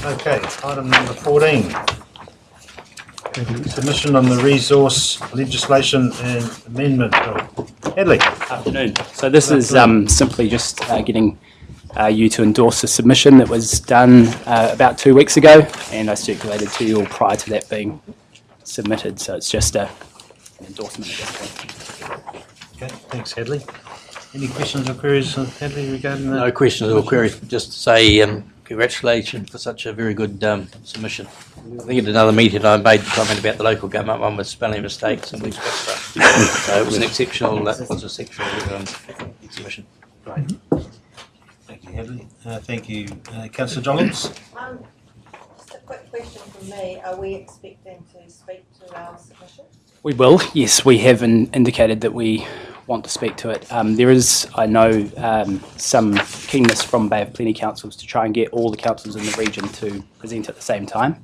Okay, item number 14. Submission on the resource legislation and amendment bill. Hadley. Afternoon. So this is simply just getting you to endorse a submission that was done about 2 weeks ago, and I circulated to you all prior to that being submitted. So it's just an endorsement at this point. Okay, thanks, Hadley. Any questions or queries, Hadley, regarding that? No questions or queries. Just to say congratulations for such a very good submission. I think at another meeting I made the comment about the local government one with spelling mistakes and we so it was an exceptional. That was a exceptional submission. Great. Thank you, Hadley. Thank you, Councillor Jollins. Just a quick question from me. Are we expecting to speak to our submission? We will, yes. We have indicated that we want to speak to it. There is, I know, some keenness from Bay of Plenty councils to try and get all the councils in the region to present at the same time.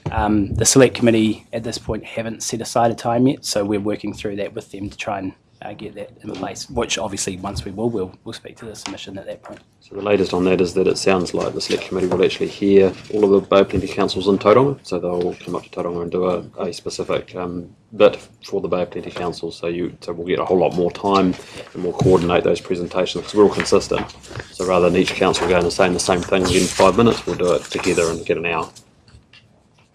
The select committee at this point haven't set aside a time yet, so we're working through that with them to try and get that in place, which obviously once we will, we'll speak to the submission at that point. So the latest on that is that it sounds like the select committee will actually hear all of the Bay of Plenty councils in Tauranga, so they'll come up to Tauranga and do a specific bit for the Bay of Plenty council, so we'll get a whole lot more time and we'll coordinate those presentations because we're all consistent. So rather than each council going and saying the same thing in 5 minutes, we'll do it together and get an hour.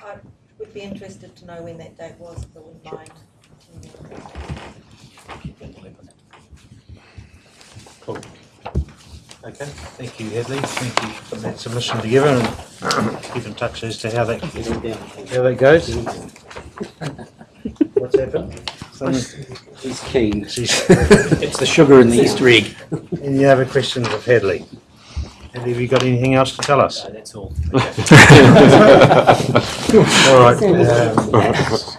I would be interested to know when that date was, if I wouldn't mind. Cool. Okay, thank you, Hadley. Thank you for that submission together, and keep in touch as to how that goes. What's happened? He's keen. It's the sugar in the Easter egg. Any other questions of Hadley? Hadley, have you got anything else to tell us? So that's all. All right.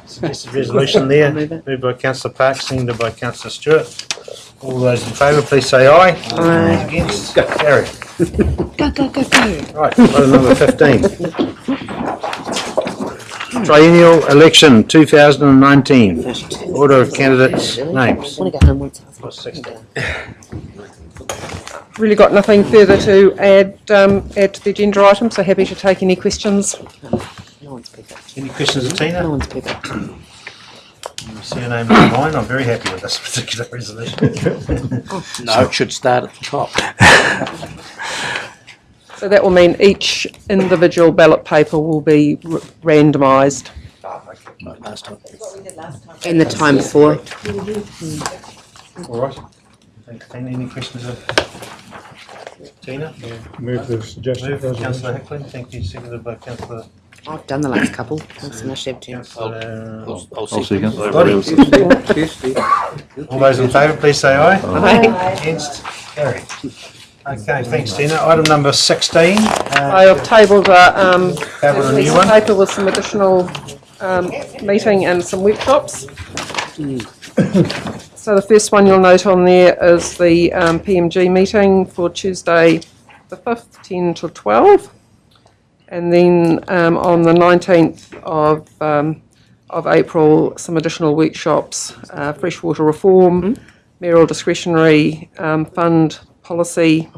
Suggested resolution there, moved by Councillor Parks, seconded by Councillor Stewart. All those in favour, please say aye. Aye. Against? Carry. Go, go, go, go. Right, item number 15. Triennial election 2019. Order of candidates' names. I want to go home once. Plus 16. Really got nothing further to add to the agenda item, so happy to take any questions. No one's perfect. Any questions of Tina? No one's perfect. You see your name on mine. I'm very happy with this particular resolution. No, it should start at the top. So that will mean each individual ballot paper will be randomised. Like last time. That's what we did last time. And the time before. All right. Thanks, Tina. Any questions of Tina? Move the suggestion. Move for Councillor Hickling. Thank you. Seconded by Councillor. I've done the last couple. Thanks so much, Tim. I'll second. All those in favour, please say aye. Aye. Against? Carry. Okay, thanks, Tina. Item number 16. I have tabled a Tabled a new one. paper with some additional meeting and some workshops. So the first one you'll note on there is the PMG meeting for Tuesday the 5th, 10 till 12. And then on the 19th of April, some additional workshops, freshwater reform, mayoral discretionary fund policy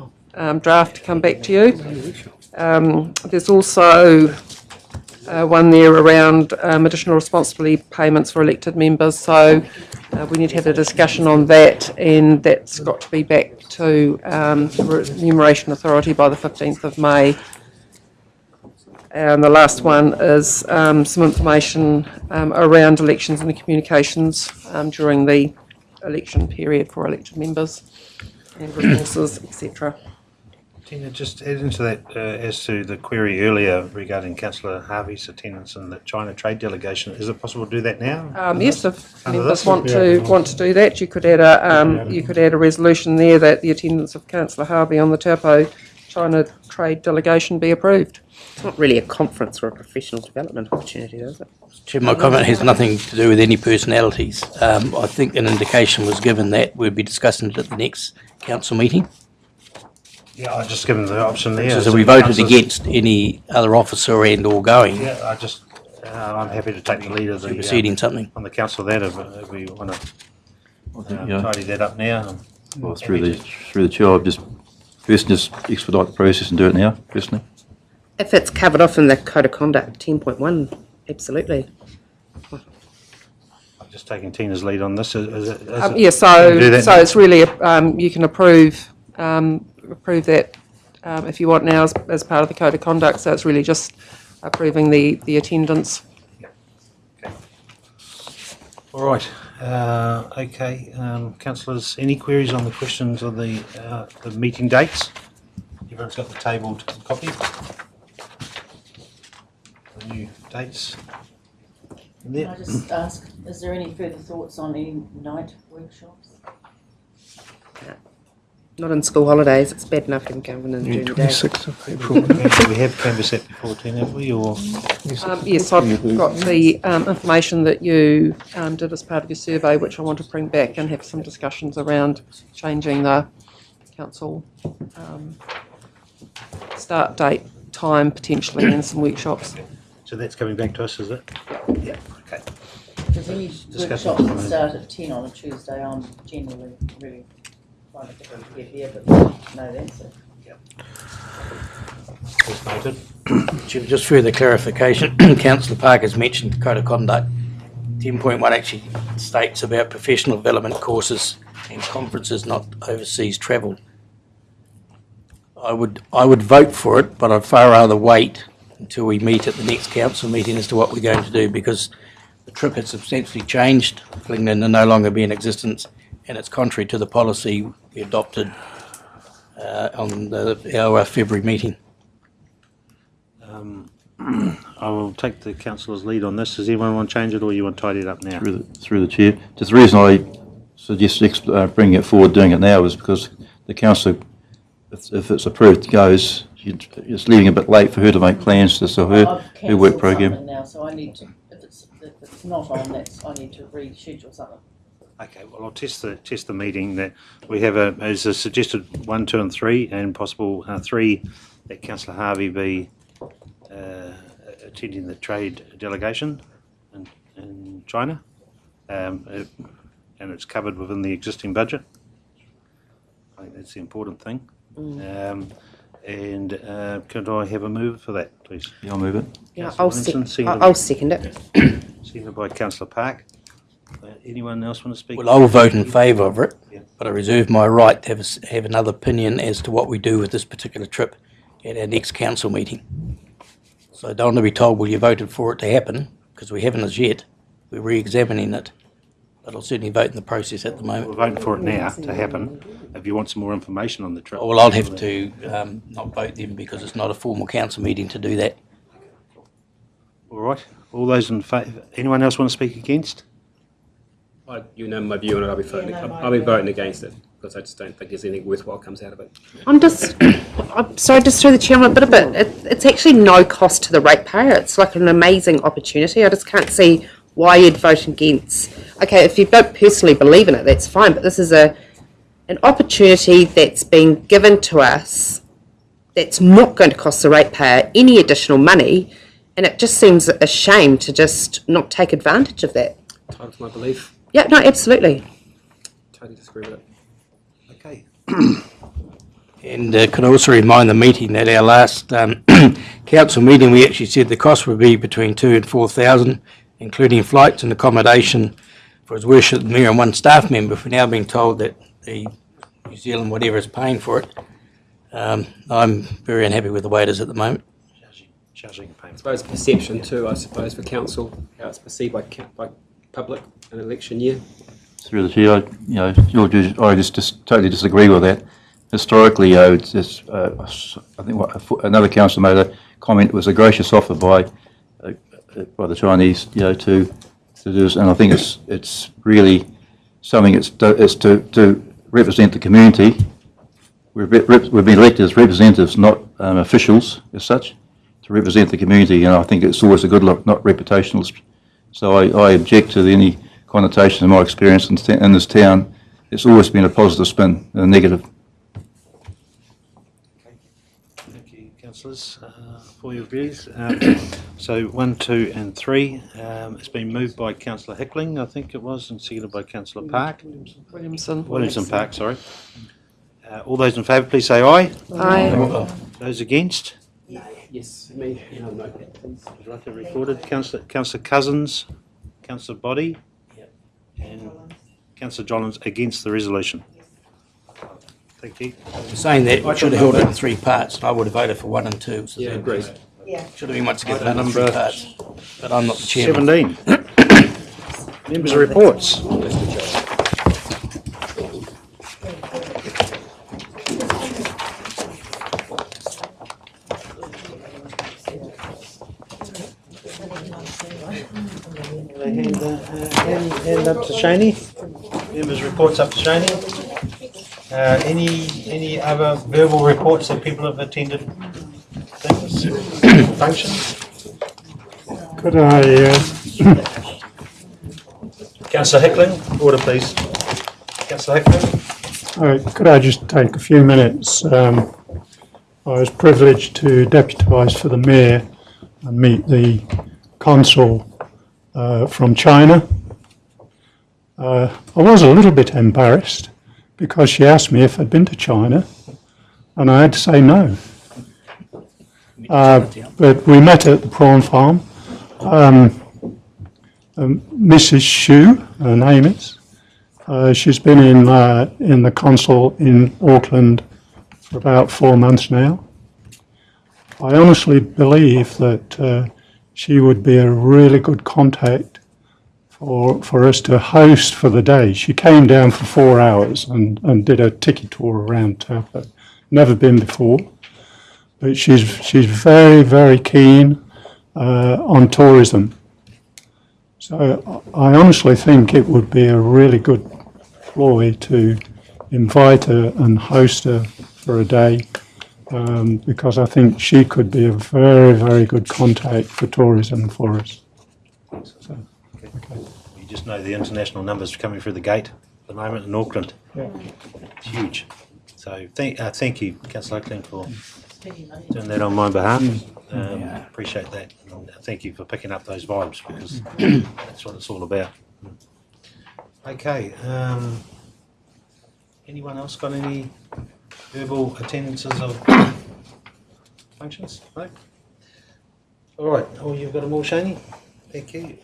draft to come back to you. There's also one there around additional responsibility payments for elected members, so we need to have a discussion on that, and that's got to be back to the Remuneration Authority by the 15th of May. And the last one is some information around elections and the communications during the election period for elected members and resources, etc. Tina, just add into that as to the query earlier regarding Councillor Harvey's attendance in the China trade delegation. Is it possible to do that now? Yes, if members want to do that, you could add a resolution there that the attendance of Councillor Harvey on the Taupo China trade delegation be approved. It's not really a conference or a professional development opportunity, is it? Chair, my comment has nothing to do with any personalities. I think an indication was given that we'd be discussing it at the next council meeting. Yeah, I just given the option there. So we voted against any other officer and or going. Yeah, I'm happy to take the lead of the proceeding something on the council there if we want to tidy that up now. Well, through the chair, I've just expedite the process and do it now, personally. If it's covered off in the Code of Conduct 10.1, absolutely. I'm just taking Tina's lead on this. Yeah, so it's really, you can approve that if you want now as part of the Code of Conduct, so it's really just approving the attendance. Okay. All right. Okay, councillors, any queries on the questions on the meeting dates? Everyone's got the tabled copy. The new dates. Can I just ask, is there any further thoughts on any night workshops? Not in school holidays. It's bad enough in going in during the day. 26th of April. We have canvassed that before, Tina, have we? Or Yes, I've got the information that you did as part of your survey, which I want to bring back and have some discussions around changing the council start date, time potentially, and some workshops. so that's coming back to us, is it? Yeah. Okay. Because any workshops that start at 10 on a Tuesday, I'm generally really find it difficult to get here, but no, that's it. That's noted. Just further clarification, Councillor Parker's mentioned the Code of Conduct. 10.1 actually states about professional development courses and conferences, not overseas travel. I would vote for it, but I'd far rather wait until we meet at the next council meeting as to what we're going to do, because the trip has substantially changed. Flingland will no longer be in existence, and it's contrary to the policy we adopted on our February meeting. I will take the councillor's lead on this. Does anyone want to change it, or you want to tidy it up now? Through the chair. Just the reason I suggest bringing it forward, doing it now, is because the council, if it's approved, goes. It's leaving a bit late for her to make plans as to her work program. Now, so I need to. If it's not on, I need to reschedule something. Okay, well, I'll test the meeting that we have as a suggested 1, 2 and 3, and possible 3 that Councillor Harvey be attending the trade delegation in China, and it's covered within the existing budget. I think that's the important thing. And could I have a mover for that, please? Yeah, I'll move it. Yeah, Councillor I'll second it. Seconded by Councillor Park. Anyone else want to speak? Well, I will vote in favour of it, Yeah. but I reserve my right to have another opinion as to what we do with this particular trip at our next council meeting. So I don't want to be told, well, you voted for it to happen, because we haven't as yet. We're re-examining it, but I'll certainly vote in the process at the moment. We're voting for it now to happen. If you want some more information on the trip. Well, I'll have to not vote then, because it's not a formal council meeting to do that. All right. All those in favour. Anyone else want to speak against? You know my view on it. I'll be voting against it, because I just don't think there's anything worthwhile comes out of it. I'm sorry, just through the chairman, but it's actually no cost to the ratepayer. It's like an amazing opportunity. I just can't see why you'd vote against. Okay, if you don't personally believe in it, that's fine, but this is an opportunity that's been given to us that's not going to cost the ratepayer any additional money, and it just seems a shame to just not take advantage of that. Entitled to my belief. Yeah, no, absolutely. Totally disagree with it. Okay. And could I also remind the meeting that our last council meeting, we actually said the cost would be between 2,000 and 4,000, including flights and accommodation for His Worship the Mayor and 1 staff member. We're now being told that the New Zealand whatever is paying for it. I'm very unhappy with the way it is at the moment. Charging a payment. I suppose perception too, I suppose, for council, how it's perceived by public in an election year. Through the chair, George, I just totally disagree with that. Historically, I think another councillor made a comment. It was a gracious offer by the Chinese, to do this, and I think it's really something. It's to represent the community. We've been elected as representatives, not officials as such, to represent the community, and I think it's always a good look, not reputational. So I object to any connotation of my experience in this town. It's always been a positive spin and a negative. Thank you, councillors, for your views. So 1, 2 and 3. It's been moved by Councillor Hickling, I think it was, and seconded by Councillor Park. Williamson Park, sorry. All those in favour, please say aye. Aye. Those against? Yes, me. Note that, please. Would you like it recorded? Councillor Cousins, Councillor Boddy, and Councillor Jollins against the resolution. Thank you. Saying that, we should have held it in 3 parts, and I would have voted for 1 and 2. So Yeah, agreed. Yeah. should have been once together done in 3 parts, but I'm not the chairman. 17. Members' reports. Hand up to Shaney. Members' reports up to Shaney. Any other verbal reports that people have attended things, functions? Could I, Councillor Hickling, order please. Councillor Hickling. could I just take a few minutes? I was privileged to deputise for the mayor and meet the consul from China. I was a little bit embarrassed because she asked me if I'd been to China and I had to say no. But we met at the prawn farm. Mrs. Xu, her name is. She's been in the consul in Auckland for about 4 months now. I honestly believe that she would be a really good contact for us to host for the day. She came down for 4 hours and did a tiki tour around Taupo. Never been before, but she's very, very keen on tourism. So I honestly think it would be a really good ploy to invite her and host her for a day, because I think she could be a very, very good contact for tourism for us. So, okay. You just know the international numbers coming through the gate at the moment in Auckland. Yeah. It's huge. So thank you, Councillor Hickling, for doing that on my behalf. Appreciate that. And thank you for picking up those vibes, because that's what it's all about. Okay. Anyone else got any verbal attendances of functions? No? All right. Oh, you've got them all, Shaney? Thank you.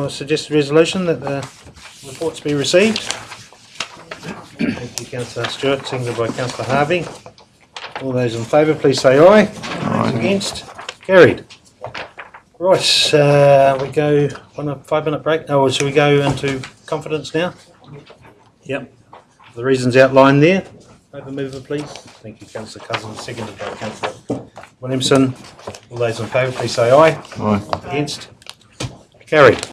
Suggested resolution that the reports be received. Thank you, Councillor Stewart, seconded by Councillor Harvey. All those in favour, please say aye. Those against? Carried. Right, we go on a 5-minute break. Oh, shall we go into confidence now? Yep. The reasons outlined there. Over mover, please. Thank you, Councillor Cousins, seconded by Councillor Williamson. All those in favour, please say aye. Aye. Against? Carried.